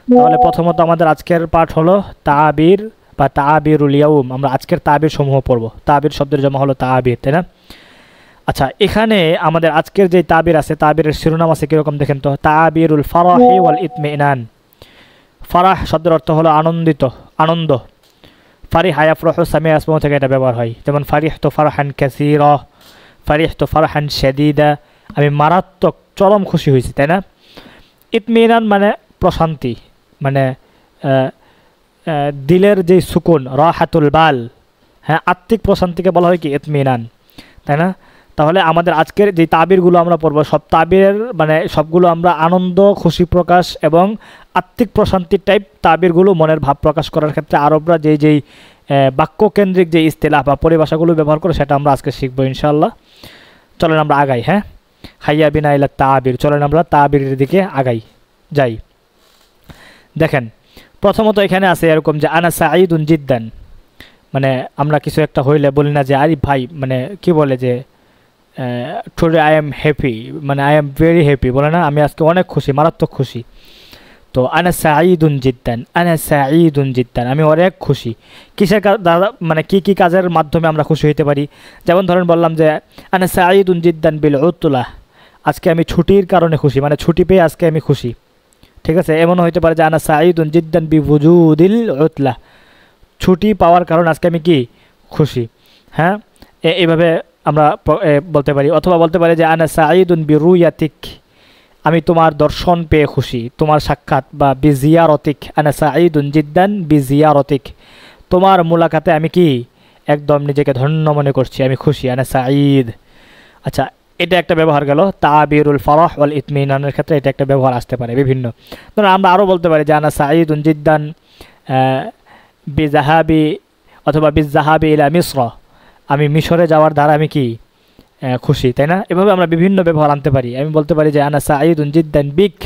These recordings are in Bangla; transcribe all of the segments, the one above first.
তাহলে প্রথমত আমাদের আজকের পাঠ হলো তাবির বা তাবিরুল ইয়াউম। আমরা আজকের তাবির সমূহ পড়ব। তাবির শব্দের জমা হলো তাবির, তাই না? আচ্ছা, এখানে আমাদের আজকের যে তাবির আছে, তাবিরের শিরোনাম আছে কিরকম দেখেন তো। তাবিরুল ফারাহি ওয়াল ইতমিনান। ফারাহ শব্দের অর্থ হলো আনন্দিত, আনন্দ। ফারিহা ইয়াফরাহু সামিয়া আসমু থেকে এটা ব্যবহার হয়। যেমন ফারিহতু ফারহান কাসীরা, ফারিহতু ফারহান শাদীদা, আমি মারাত্মক চরম খুশি হয়েছি, তাই না? ইতমিনান মানে প্রশান্তি, মানে দিলের যে সুকুন, রাহাতুল বাল, হ্যাঁ, আত্মিক প্রশান্তিকে বলা হয় কি ইতমিনান, তাই না? তাহলে আমাদের আজকের যে তাবিরগুলো আমরা পড়ব, সব তাবিরের মানে সবগুলো আমরা আনন্দ, খুশি প্রকাশ এবং আত্মিক প্রশান্তির টাইপ তাবিরগুলো মনের ভাব প্রকাশ করার ক্ষেত্রে আরবরা যেই বাক্যকেন্দ্রিক যে ইস্তেলাহ বা পরিভাষাগুলো ব্যবহার করে সেটা আমরা আজকে শিখবো ইনশাআল্লাহ। চলেন আমরা আগাই। হ্যাঁ, হাইয়া বিনা ইলা তাবির, চলেন আমরা তাবিরের দিকে আগাই যাই। দেখেন, প্রথমত এখানে আছে এরকম যে আনা সাঈদুন জিদ্দান, মানে আমরা কিছু একটা হইলে বলি না যে আরে ভাই, মানে কি বলে যে টুডে আই এম হ্যাপি, মানে আই এম ভেরি হ্যাপি বলে না, আমি আজকে অনেক খুশি, মারাত্মক খুশি। তো আনা সাঈদুন জিদ্দান, আনা সাঈদুন জিদ্দান, আমি অনেক খুশি। কিসের দ্বারা, মানে কি কাজের মাধ্যমে আমরা খুশি হতে পারি? যেমন ধরেন বললাম যে আনা সাঈদুন জিদ্দান বিল উতলাহ, আজকে আমি ছুটির কারণে খুশি, মানে ছুটি পেয়ে আজকে আমি খুশি। ঠিক আছে, এমন হইতে পারে যে আনা সাঈদুন জিদ্দান বি ওয়ুজুদিল উতলাহ, ছুটি পাওয়ার কারণে আজকে আমি কি খুশি। হ্যাঁ, এইভাবে আমরা বলতে পারি। অথবা বলতে পারি যে আনা সাঈদুন বি রুয়াতিক, আমি তোমার দর্শন পেয়ে খুশি, তোমার সাক্ষাৎ, বা বি জিয়ারতিক, আনা সাঈদুন জিদ্দান বি জিয়ারতিক, তোমার মুলাকাতে আমি কি একদম নিজেকে ধন্য মনে করছি, আমি খুশি, আনা সাঈদ। আচ্ছা, এটা একটা ব্যবহার গেল তাবিরুল ফারাহ ওয়াল ইতমিনানের ক্ষেত্রে, এটা একটা ব্যবহার আসতে পারে বিভিন্ন। ধরুন আমরা আরও বলতে পারি যে আনা সাঈদুন জিদ্দান বিজাহাবি, অথবা বিজাহাবি ইলা মিসর, আমি মিশরে যাওয়ার দ্বারা আমি কি খুশি, তাই না? এভাবে আমরা বিভিন্ন ব্যবহার আনতে পারি। আমি বলতে পারি যে আনা সাঈদুন জিদ্দান বিক,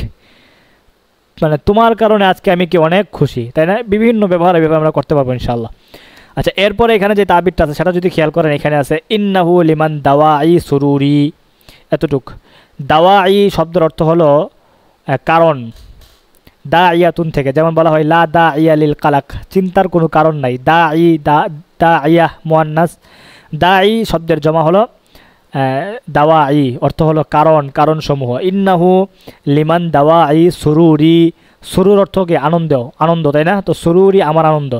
মানে তোমার কারণে আজকে আমি কি অনেক খুশি, তাই না? বিভিন্ন ব্যবহার এভাবে আমরা করতে পারবো ইনশাআল্লাহ। আচ্ছা, এরপরে এখানে যে তাবিরটা আছে সেটা যদি খেয়াল করেন, এখানে আছে ইন্নাহু লিমান দাওয়াই সুরুরি, এতটুক। দাওয়াই শব্দের অর্থ হলো কারণ, দা ইয়াতুন থেকে, যেমন বলা হয় লা দা ইয়া লিল কালাক, চিন্তার কোনো কারণ নাই। দা ইয়া মুয়ান্নাস, দাই শব্দের জমা হলো দাওয়াই, অর্থ হলো কারণ, কারণসমূহ। ইন্নাহু লিমান দাওয়াই সুরুরি, সুরুর অর্থ কি আনন্দ, আনন্দ, তাই না? তো সুরুরি আমার আনন্দ।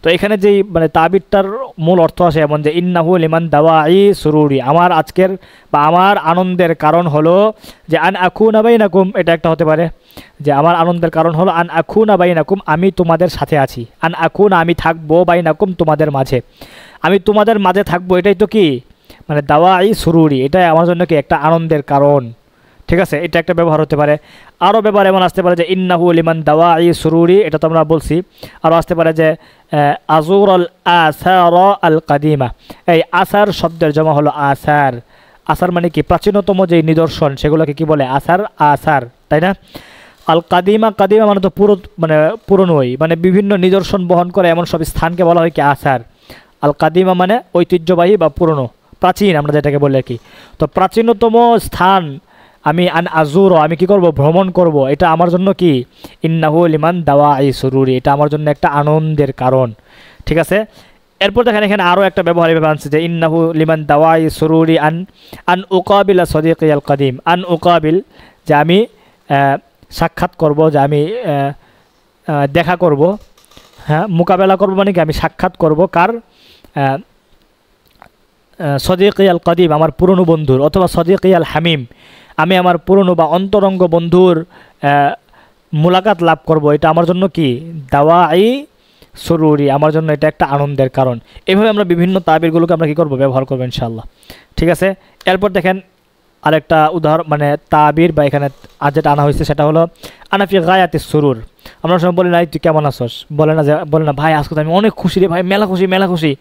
তো এখানে যেই মানে তাবিরটার মূল অর্থ আসে এমন যে ইন্নাহু লিমান দাওয়াই সুরুরি, আমার আজকের বা আমার আনন্দের কারণ হলো যে আন আকুনা বাইনাকুম, এটা একটা হতে পারে যে আমার আনন্দের কারণ হলো আন আকুনা বাইনাকুম, আমি তোমাদের সাথে আছি। আন আকুনা, আমি থাকবো, বাইনাকুম তোমাদের মাঝে, আমি তোমাদের মাঝে থাকবো, এটাই তো কি মানে দাওয়াই সুরুরি, এটাই আমার জন্য কি একটা আনন্দের কারণ। ঠিক আছে, এটা একটা ব্যবহার হতে পারে। আরও ব্যবহার এমন আসতে পারে যে ইন্নাহু লিমান দাওয়াই সুরুরি, এটা তো আমরা বলছি। আরও আসতে পারে যে আজুর আল আসার আল কাদিমা, এই আসার শব্দের জমা হলো আসার। আসার মানে কি প্রাচীনতম যে নিদর্শন, সেগুলোকে কি বলে আসার, আসার, তাই না? আল কাদিমা, কাদিমা মানে তো মানে পুরনোই, মানে বিভিন্ন নিদর্শন বহন করে এমন সব স্থানকে বলা হয় কি আসার। আল কাদিমা মানে ঐতিহ্যবাহী বা পুরনো, প্রাচীন আমরা যেটাকে বলি আর কি। তো প্রাচীনতম স্থান আমি আন আজুর, আমি কি করব, ভ্রমণ করব, এটা আমার জন্য কি ইন্নাহু লিমান দাওয়াই সুরুরি, এটা আমার জন্য একটা আনন্দের কারণ। ঠিক আছে, এরপর দেখেন এখানে আরও একটা ব্যবহার এভাবে আনছে যে ইন্নাহু লিমান দাওয়াই সুরুরি আন উকাবিল সদিকি আল কাদিম, আন উকাবিল, যে আমি সাক্ষাৎ করব, যে আমি দেখা করব, হ্যাঁ, মোকাবেলা করব, মানে কি আমি সাক্ষাৎ করব কার, সদিকি আল কাদিম, আমার পুরনো বন্ধুর, অথবা সদিকি আল হামিম, আমি আমার পুরনো বা অন্তরঙ্গ বন্ধুর মুলাকাত লাভ করব, এটা আমার জন্য কি দাওয়াই সুরুরি, আমার জন্য এটা একটা আনন্দের কারণ। এভাবে আমরা বিভিন্ন তাবিরগুলোকে আমরা কী করবো, ব্যবহার করবো ইনশাআল্লাহ। ঠিক আছে, এরপর দেখেন আরেকটা উদাহরণ, মানে তাবির বা এখানে আজ যেটা আনা হয়েছে সেটা হলো আনাফি গায়াতিস সুরুর। আমরা সবাই বলি না তুই কেমন আসস, বলে না যে, বলে না ভাই আজকে আমি অনেক খুশি রে ভাই, মেলা খুশি, মেলা খুশি,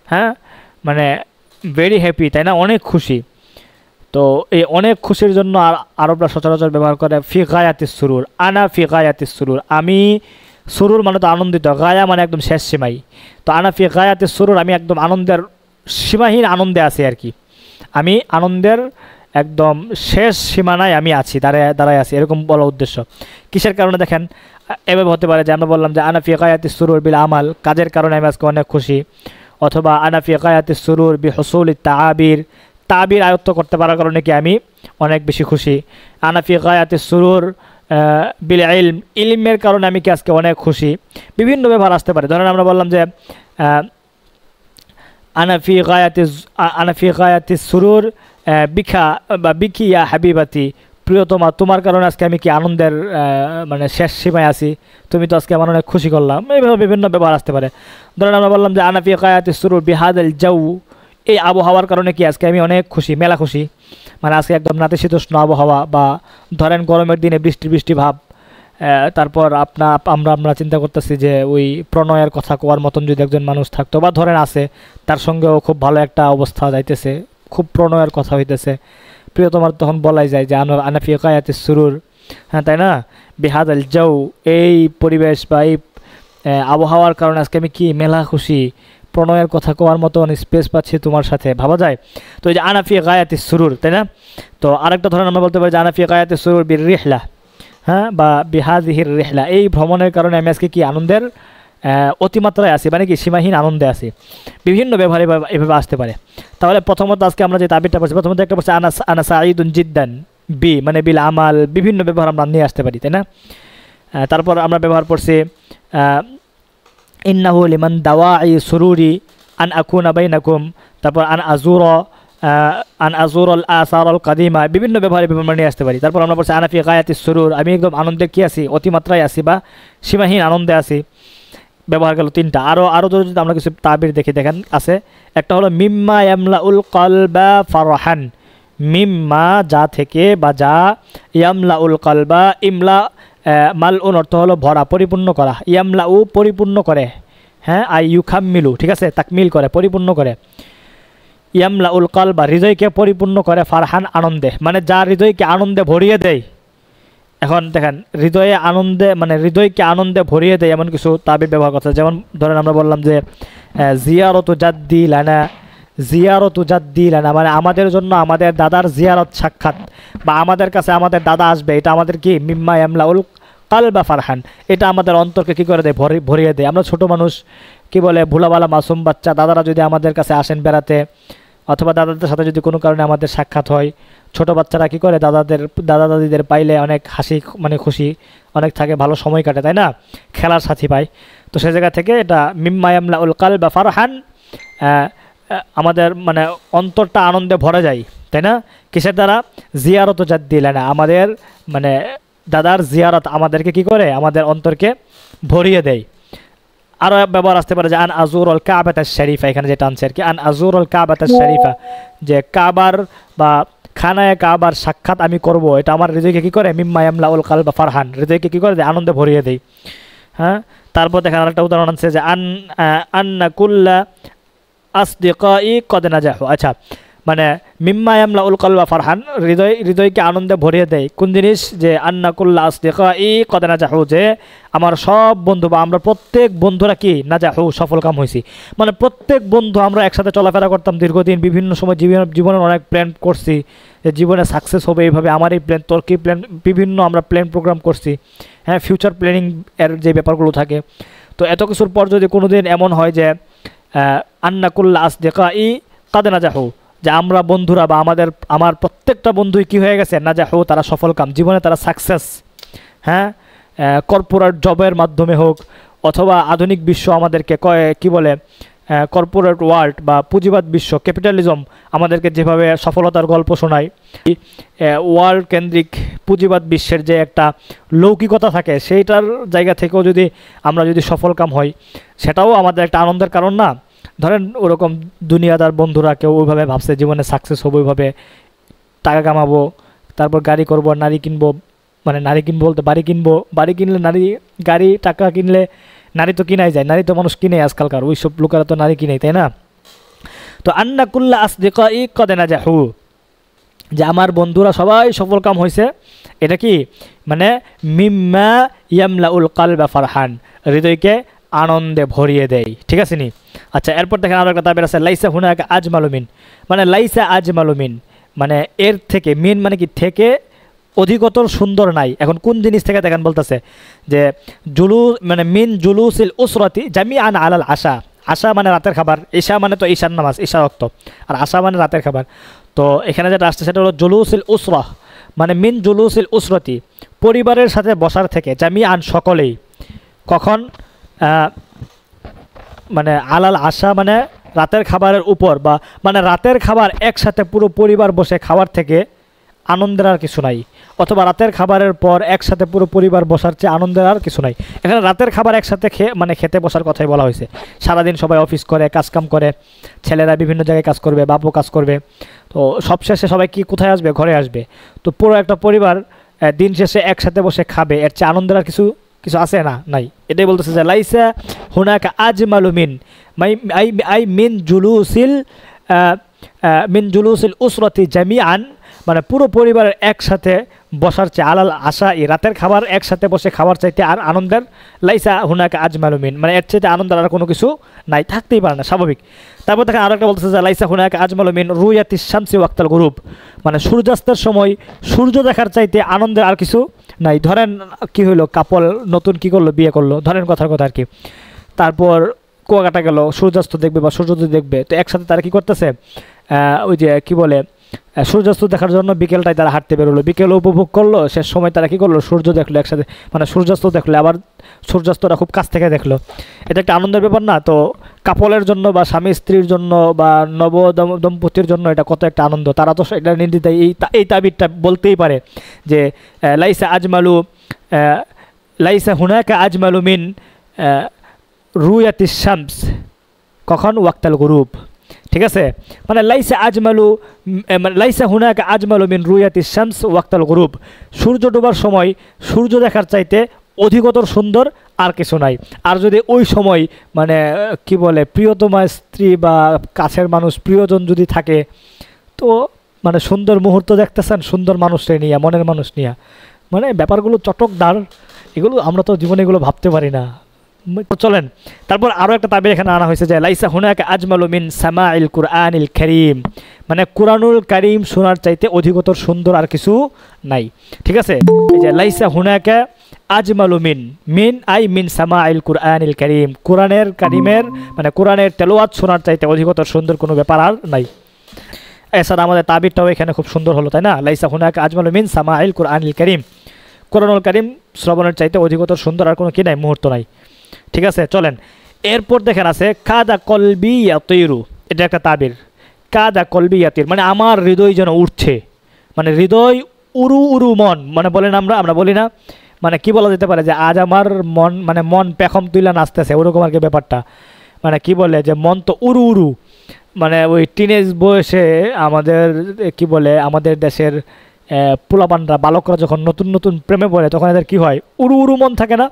হ্যাঁ, মানে ভেরি হ্যাপি, তাই না, অনেক খুশি। তো এই অনেক খুশির জন্য আরবরা সচরাচর ব্যবহার করে ফি গায়াতিস সুরুর, আনা ফি গায়াতিস সুরুর, আমি, সুরুর মানে তো আনন্দিত, গায়া মানে একদম শেষ সীমাই। তো আনা ফি গায়াতিস সুরুর, আমি একদম আনন্দের সীমাহীন আনন্দে আছি আর কি, আমি আনন্দের একদম শেষ সীমানায় আমি আছি, দাঁড়ায় আছি, এরকম বলা উদ্দেশ্য। কিসের কারণে দেখেন এভাবে হতে পারে যে আমরা বললাম যে আনা ফি গায়াতিস সুরুর বিল আমাল, কাজের কারণে আমি আজকে অনেক খুশি। অথবা আনা ফি গায়াতিস সুরুর বি হুসুলিত তাআবির, তাবির আয়ত্ত করতে পারার কারণে কি আমি অনেক বেশি খুশি। আনা ফি গায়াতিস সুরুর বিল ইলম, ইলমের কারণে আমি কি আজকে অনেক খুশি। বিভিন্ন ব্যবহার আসতে পারে। ধরেন আমরা বললাম যে আনা ফি গায়াতিস সুরুর বিখা বা বিকি ইয়া হাবিবাতি, প্রিয়তমা তোমার কারণে আজকে আমি কি আনন্দের মানে শেষ সীমায় আছি, তুমি তো আজকে আমার অনেক খুশি করলাম। এইভাবে বিভিন্ন ব্যবহার আসতে পারে। ধরেন আমরা বললাম যে আনা ফি গায়াতিস সুরুর বিহাদাল জাউ, এই আবহাওয়ার কারণে কি আজকে আমি অনেক খুশি, মেলা খুশি। মানে আজকে একদম নাতিশীতোষ্ণ আবহাওয়া, বা ধরেন গরমের দিনে বৃষ্টি বৃষ্টি ভাব। তারপর আমরা চিন্তা করতেছি যে ওই প্রণয়ের কথা কোয়ার মতন যদি একজন মানুষ থাকতো, বা ধরেন আছে, তার সঙ্গেও খুব ভালো একটা অবস্থা যাইতেছে, খুব প্রণয়ের কথা হইতেছে, প্রিয়তমার তখন বলাই যায় যে আনা ফি গায়াতিস সুরুর, হ্যাঁ তাই না, বিহাদাল জাউ, এই পরিবেশ বা এই আবহাওয়ার কারণে আজকে আমি কি মেলা খুশি, প্রণয়ের কথা কোয়ার মতন স্পেস পাচ্ছি তোমার সাথে, ভাবা যায়। তো এই যে আনা ফি গায়াতিস সুরুর, তাই না। তো আরেকটা ধরেন আমরা বলতে পারি যে আনা ফি গায়াতিস সুরুর বির রিহলা, হ্যাঁ, বা বিহাদিহির রিহলা, এই ভ্রমণের কারণে আমি আজকে কি আনন্দের অতিমাত্রায় আছি, মানে কি সীমাহীন আনন্দে আছি। বিভিন্ন ব্যবহারে এভাবে আসতে পারে। তাহলে প্রথমত আজকে আমরা যে তাবিরটা পড়ছি, প্রথমত একটা পড়ছি আনা সাঈদুন জিদ্দান, বি মানে বিল আমাল, বিভিন্ন ব্যবহার আমরা নিয়ে আসতে পারি, তাই না। তারপর আমরা ব্যবহার করছি ইন্নাহু লিমান দাওয়াই সুরুরি আন আকুনা বাইনাকুম, তারপর আন আজুরল আসারল কাদিমা, বিভিন্ন ব্যবহারে আমরা নিয়ে আসতে পারি। তারপর আমরা বলছি আনা ফি গায়াতিস সুরুর, আমি একদম আনন্দে কি আছি, অতিমাত্রায় আছি বা সীমাহীন আনন্দে আছি। ব্যবহার গেল তিনটা। আরও যদি আমরা কিছু তাবির দেখেন আছে। একটা হলো মিম্মা ইয়ামলাউল কলবা ফারহান, মিম্মা যা থেকে, বা যা, ইয়ামলাউল কলবা, ইমলা মালউন অর্থ হলো ভরা, পরিপূর্ণ করা, ইয়ামলাউ পরিপূর্ণ করে, হ্যাঁ, আই ইউখাম্মিলু, ঠিক আছে, তাকমিল করে, পরিপূর্ণ করে। ইয়ামলাউল কলবা হৃদয়কে পরিপূর্ণ করে, ফারহান আনন্দে, মানে যা হৃদয়কে আনন্দে ভরিয়ে দেয়। এখন দেখেন হৃদয়ে আনন্দে, মানে হৃদয়কে আনন্দে ভরিয়ে দেয় এমন কিছু তাবির ব্যবহার করতে। যেমন ধরেন আমরা বললাম যে জিয়ারতু জাদ্দি লানা, জিয়ারতু জাদ্দি লানা, মানে আমাদের জন্য আমাদের দাদার জিয়ারত, সাক্ষাৎ, বা আমাদের কাছে আমাদের দাদা আসবে, এটা আমাদের কি মিম্মা ইয়ামলাউল কালবা ফারহান, এটা আমাদের অন্তরকে কী করে দেয়, ভরিয়ে দেয়। আমরা ছোট মানুষ, কি বলে, ভুলাবালা মাসুম বাচ্চা, দাদারা যদি আমাদের কাছে আসেন বেড়াতে, অথবা দাদাদের সাথে যদি কোনো কারণে আমাদের সাক্ষাৎ হয়, ছোট বাচ্চারা কি করে, দাদা দাদিদের পাইলে অনেক হাসি, মানে খুশি অনেক থাকে, ভালো সময় কাটে, তাই না, খেলার সাথী পায়। তো সেই জায়গা থেকে এটা মিম্মা ইয়ামলাউল কালবা ফারহান, আমাদের মানে অন্তরটা আনন্দে ভরে যায়, তাই না। কিসের দ্বারা, জিয়ারত জাদ্দি লানা, আমাদের মানে দাদার জিয়ারত আমাদেরকে কি করে, আমাদের অন্তরকে ভরিয়ে দেয়। আরও ব্যবহার আসতে পারে যে আন আজুরল কাবাতাশ শরীফা, এখানে যেটা আনছে আর কি, আন আজুরল কাবাতাশ শরীফা, যে কাবার বা খানায় কাবার সাক্ষাৎ আমি করব, এটা আমার হৃদয়কে কী করে, মিম্মা ইয়ামলাউল কালবা ফারহান, হৃদয়কে কী করে দেয়, আনন্দে ভরিয়ে দেয়। হ্যাঁ, তারপর দেখেন আরেকটা উদাহরণ আছে যে আন্না কুল্লা আসদিকাই কদ নাজাহু, আচ্ছা, মানে মিম্মা ইয়ামলাউল কলবা ফারহান, হৃদয়কে আনন্দে ভরিয়ে দেয় কোন জিনিস, যে আন্না কুল্লা আসদিকাই কদ নাজাহু, যে আমার সব বন্ধু বা আমরা প্রত্যেক বন্ধুরা কি নাজাহু, সফল কাম হয়েছি। মানে প্রত্যেক বন্ধু আমরা একসাথে চলাফেরা করতাম দীর্ঘদিন, বিভিন্ন সময় জীবনের অনেক প্ল্যান করছি যে জীবনে সাকসেস হবে এইভাবে, আমার এই প্ল্যান, তোর কী প্ল্যান, বিভিন্ন আমরা প্ল্যান প্রোগ্রাম করছি, হ্যাঁ, ফিউচার প্ল্যানিং এর যে ব্যাপারগুলো থাকে। তো এত কিছুর পর যদি কোনো দিন এমন হয় যে আন্না কুল্লা আসদিকাই কদ নাজাহু, যে আমরা বন্ধুরা বা আমার প্রত্যেকটা বন্ধুই কী হয়ে গেছে, নাজাহু, তারা সফল কাম, জীবনে তারা সাকসেস, হ্যাঁ, কর্পোরেট জবের মাধ্যমে হোক, অথবা আধুনিক বিশ্ব আমাদেরকে কি বলে, কর্পোরেট ওয়ার্ল্ড বা পুঁজিবাদ বিশ্ব, ক্যাপিটালিজম আমাদেরকে যেভাবে সফলতার গল্প শোনায়, ওয়ার্ল্ড কেন্দ্রিক পুঁজিবাদ বিশ্বের যে একটা লৌকিকতা থাকে, সেইটার জায়গা থেকেও যদি আমরা যদি সফলকাম হই, সেটাও আমাদের একটা আনন্দের কারণ না। ধরেন ওরকম দুনিয়াদার বন্ধুরা কেউ ওইভাবে ভাবছে জীবনে সাকসেস হবো, ওইভাবে টাকা কামাবো, তারপর গাড়ি করব, নারী কিনবো, মানে নারী কিনবো বলতে বাড়ি কিনলে নারী, গাড়ি, টাকা কিনলে নারী তো কিনাই যায়, নারী তো মানুষ কিনে আজকালকার, ওই সব লোকেরা তো নারী কিনেই, তাই না। তো আন্না কুল্লা আসদিকাই কদ নাজাহু, যে আমার বন্ধুরা সবাই সফলকাম হয়েছে, এটা কি মানে মিম্মা ইয়ামলাউল কালবা ফারহান, হৃদয়কে আনন্দে ভরিয়ে দেয়, ঠিক আছে নি। আচ্ছা, এরপর দেখেন আরও একটা তাবির আছে, লাইসা হুনাকা আজমালুমিন, মানে লাইসা আজমালুমিন, মানে এর থেকে, মিন মানে কি থেকে, অধিকতর সুন্দর নাই। এখন কোন জিনিস থেকে দেখেন বলতেছে যে মানে মিন জুলুসিল উসরতি জামিআন আলাল আশা। আশা মানে রাতের খাবার, ঈশা মানে তো ঈশার নামাজ, ঈশা রক্ত, আর আশা মানে রাতের খাবার। তো এখানে যেটা আসছে সেটা হলো জুলুসিল উসরা, মানে মিন জুলুসিল উসরতি, পরিবারের সাথে বসার থেকে, জামিআন সকলেই, কখন মানে আলাল আশা মানে রাতের খাবারের উপর, বা মানে রাতের খাবার একসাথে পুরো পরিবার বসে খাওয়ার থেকে আনন্দের আর কিছু নাই, অথবা রাতের খাবারের পর একসাথে পুরো পরিবার বসার চেয়ে আনন্দের আর কিছু নাই। এখানে রাতের খাবার একসাথে মানে খেতে বসার কথাই বলা হয়েছে। সারাদিন সবাই অফিস করে, কাজকাম করে, ছেলেরা বিভিন্ন জায়গায় কাজ করবে, বাপও কাজ করবে, তো সবশেষে সবাই কি কোথায় আসবে, ঘরে আসবে। তো পুরো একটা পরিবার দিন শেষে একসাথে বসে খাবে, এর চেয়ে আনন্দের আর কিছু কিছু আছে না, নাই। এটাই বলতেছে যে লাইসা হুনাকা আজমালু মিন আই মিন জুলুসিল উসরতি জামিআন, মানে পুরো পরিবারের একসাথে বসার চেয়ে, আলাল আশা এই রাতের খাবার একসাথে বসে খাবার চাইতে আর আনন্দের, লাইসা হুনাকা আজমালু মিন, মানে এর চাইতে আনন্দের আর কোনো কিছু নাই, থাকতেই পারে না, স্বাভাবিক। তারপর দেখেন আরো একটা বলতেছে যে লাইসা হুনাকা আজমালু মিন রুয়াতিশ শামসি ওয়াক্তাল গুরুব, মানে সূর্যাস্তের সময় সূর্য দেখার চাইতে আনন্দের আর কিছু নাই। ধরেন কি হইলো, কাপল নতুন কি করলো, বিয়ে করলো, ধরেন কথার কথা আর কি, তারপর কুয়াকাটা গেল, সূর্যাস্ত দেখবে বা সূর্যোদয় দেখবে, তো একসাথে তারা কি করতেছে, ওই যে কি বলে, সূর্যাস্ত দেখার জন্য বিকেলটায় তারা হাঁটতে বেরোলো, বিকেলে উপভোগ করলো, শেষ সময় তারা কি করলো, সূর্য দেখলো একসাথে, মানে সূর্যাস্ত দেখলো, আবার সূর্যাস্তটা খুব কাছ থেকে দেখলো। এটা একটা আনন্দের ব্যাপার না? তো কাপলের জন্য বা স্বামী স্ত্রীর জন্য বা দম্পতির জন্য এটা কত একটা আনন্দ, তারা তো এটা নির্দিষ্ট এই তাবিরটা বলতেই পারে যে লাইসা আজমালু লাইসা হুনাকা আজমালু মিন রুয়াতিশ শামস, কখন ওয়াক্তাল গুরুব, ঠিক আছে, মানে লাইসা আজমালু মানে লাইসা হুনাকা আজমালু মিন রুয়াতিশ শামস ওয়াক্তাল গুরুব, সূর্য ডোবার সময় সূর্য দেখার চাইতে অধিকতর সুন্দর আর কিছু নাই। আর যদি ওই সময় মানে কি বলে প্রিয়তমা স্ত্রী বা কাছের মানুষ, প্রিয়জন যদি থাকে, তো মানে সুন্দর মুহূর্ত দেখতেছেন সুন্দর মানুষটাই নিয়ে, মনের মানুষ নিয়ে, মানে ব্যাপারগুলো চটকদার, এগুলো আমরা তো জীবনে এগুলো ভাবতে পারি না। চলেন তারপর আরও একটা তাবির এখানে আনা হয়েছে যে লাইসা হুনাকা আজমালু মিন সামাইল কুরআনিল কারীম, মানে কুরআনুল কারীম শোনার চাইতে অধিকতর সুন্দর আর কিছু নাই। ঠিক আছে, এই যে লাইসা হুনাকা আজমালু মিন মিন সামাইল কুরআনিল কারীম, কোরআনের কারীমের মানে কোরআনের তেলাওয়াত শোনার চাইতে অধিকতর সুন্দর কোনো ব্যাপার আর নাই। এছাড়া আমাদের তাবিরটাও এখানে খুব সুন্দর হলো, তাই না? লাইসা হুনাকা আজমালু মিন সামাইল কুরআনিল কারীম, কোরআনুল কারীম শ্রবণের চাইতে অধিকতর সুন্দর আর কোনো কি নাই, মুহূর্ত নাই। ঠিক আছে, চলেন এরপর দেখেন আছে কাদা কলবি ইয়াতিরু, এটা একটা তাবির, কাদা কলবি ইয়াতির, মানে আমার হৃদয় যেন উঠছে, মানে হৃদয় উরু উরু মন, মানে বলেন আমরা বলি না, মানে কি বলা যেতে পারে যে আজ আমার মন, মানে মন পেখম তুইলা নাচতেছে, ওরকম আর কি ব্যাপারটা, মানে কি বলে যে মন তো উরু উরু, মানে ওই টিনেজ বয়সে আমাদের কি বলে আমাদের দেশের পোলাপানরা বালকরা যখন নতুন নতুন প্রেমে পড়ে তখন এদের কী হয়, উরু উরু মন থাকে না,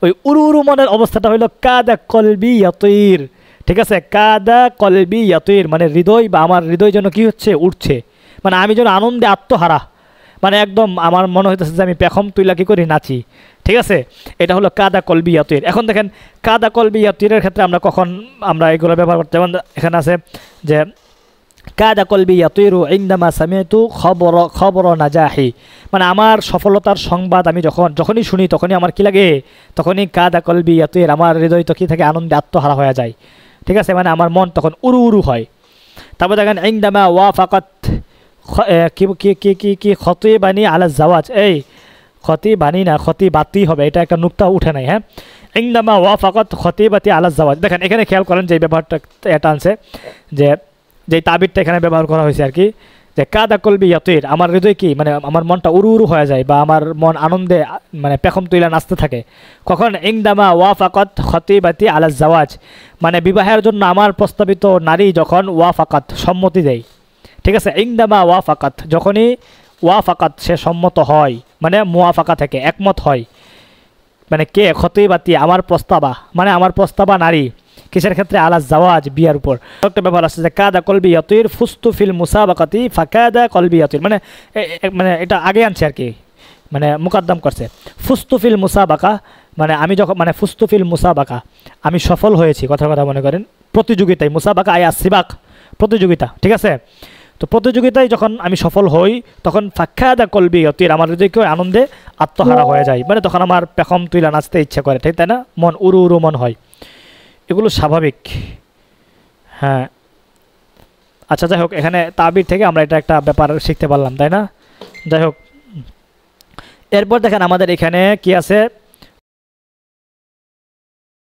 ওই উরু উরু মনের অবস্থাটা হইলো কাদা কলবি ইয়াতির। ঠিক আছে, কাদা কলবি ইয়াতির, মানে হৃদয় বা আমার হৃদয় যেন কী হচ্ছে, উঠছে, মানে আমি যেন আনন্দে আত্মহারা, মানে একদম আমার মনে হইতেছে যে আমি পেখম তুইলা কী করি, নাচি। ঠিক আছে, এটা হলো কাদা কলবি ইয়াতির। এখন দেখেন কাদা কলবি ইয়াতিরের ক্ষেত্রে আমরা কখন আমরা এগুলো ব্যবহার করতে, যেমন এখানে আছে যে কাদা কলবি ইয়াতিরু ইনদামা সামিআতু খবর নাজাহি, মানে আমার সফলতার সংবাদ আমি যখনই শুনি তখনই আমার কি লাগে, তখনই কাদা কলবি ইয়াতির, আমার হৃদয় তো কি থাকে, আনন্দে আত্মহারা হয়ে যায়। ঠিক আছে, মানে আমার মন তখন উরু উরু হয়। তারপর দেখেন ইনদামা ওয়াফাকাত কি কি কি কি কি খতিবানি আলা জাওয়াজ, এই খতিবানি না খতিবাতি হবে, এটা একটা নুক্তা উঠে নাই। হ্যাঁ, ইনদামা ওয়াফাকাত খতিবাতি আলা জাওয়াজ, দেখেন এখানে খেয়াল করেন যে ব্যাপারটা এটা আনছে যে তাবিরটা এখানে ব্যবহার করা হয়েছে আর কি, যে কাদা কলবি ইয়াতির, আমার হৃদয় কি, মানে আমার মনটা উরু উরু হয়ে যায় বা আমার মন আনন্দে মানে পেখম তুইলা নাচতে থাকে, কখন ইনদামা ওয়াফাকাত খতিবাতি আলা জাওয়াজ, মানে বিবাহের জন্য আমার প্রস্তাবিত নারী যখন ওয়াফাকাত সম্মতি দেয়। ঠিক আছে, ইনদামা ওয়াফাকাত, যখনই ওয়াফাকাত সে সম্মত হয়, মানে মুওয়াফাকা থেকে একমত হয়, মানে কে, খতিবাতি আমার প্রস্তাবা, মানে আমার প্রস্তাবা নারী, কিসের ক্ষেত্রে, আলা জাওয়াজ, বিয়ার উপর। একটা ব্যাপার আসছে যে কাদা কলবি ইয়াতির ফুস্তু ফিল মুসাবাকাতি ফাকাদা কলবি ইয়াতির, মানে মানে এটা আগে আনছে আর কি, মানে মুকাদ্দাম করছে। ফুস্তু ফিল মুসাবাকা, মানে আমি যখন, মানে ফুস্তু ফিল মুসাবাকা, আমি সফল হয়েছি, কথা মনে করেন প্রতিযোগিতায়, মুসাবাকা আয়া সিবাক, প্রতিযোগিতা। ঠিক আছে, তো প্রতিযোগিতায় যখন আমি সফল হই তখন ফাক্কাদা কলবি অতির, আমার হৃদয়কে আনন্দে আত্মহারা হয়ে যায়, মানে তখন আমার পেখম তুইলা নাচতে ইচ্ছা করে, ঠিক তাই না, মন উড়ু উড়ু মন হয়, এগুলো স্বাভাবিক। হ্যাঁ, আচ্ছা যাই হোক, এখানে তাবির থেকে আমরা এটা একটা ব্যাপার শিখতে পারলাম, তাই না। যাই হোক, এরপর দেখেন আমাদের এখানে কি আছে,